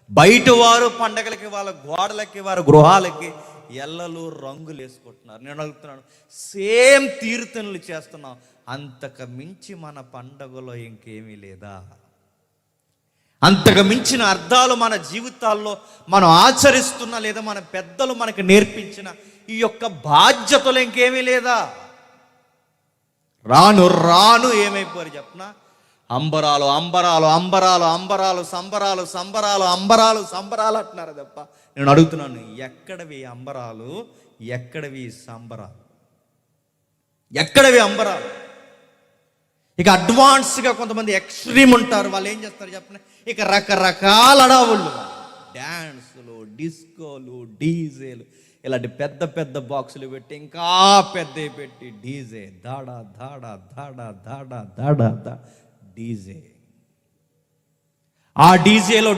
బయట వారు పండగలకి వాళ్ళ గోడలకి వారి గృహాలకి ఎల్లలు రంగులు వేసుకుంటున్నారు. నేను అడుగుతున్నాను, సేమ్ తీర్థనలు చేస్తున్నాం, అంతకు మించి మన పండగలో ఇంకేమీ లేదా? అంతకు మించిన అర్థాలు మన జీవితాల్లో మనం ఆచరిస్తున్నా లేదా మన పెద్దలు మనకు నేర్పించిన ఈ యొక్క బాధ్యతలు ఇంకేమీ లేదా? రాను రాను ఏమైపోయారు చెప్పనా? అంబరాలు అంబరాలు అంబరాలు అంబరాలు సంబరాలు సంబరాలు అంబరాలు సంబరాలు అంటున్నారు తప్ప, నేను అడుగుతున్నాను, ఎక్కడవి అంబరాలు, ఎక్కడవి సంబరాలు, ఎక్కడవి అంబరాలు? ఇక అడ్వాన్స్గా కొంతమంది ఎక్స్ట్రీమ్ ఉంటారు, వాళ్ళు ఏం చేస్తారు చెప్పండి, ఇక రకరకాల అడావుళ్ళు, డ్యాన్సులు, డిస్కోలు, డీజేలు, ఇలాంటి పెద్ద పెద్ద బాక్సులు పెట్టి ఇంకా పెద్దవి పెట్టి డీజే దాడా దాడా దాడా దాడా దాడా దా డీజే. ఆ డీజేలో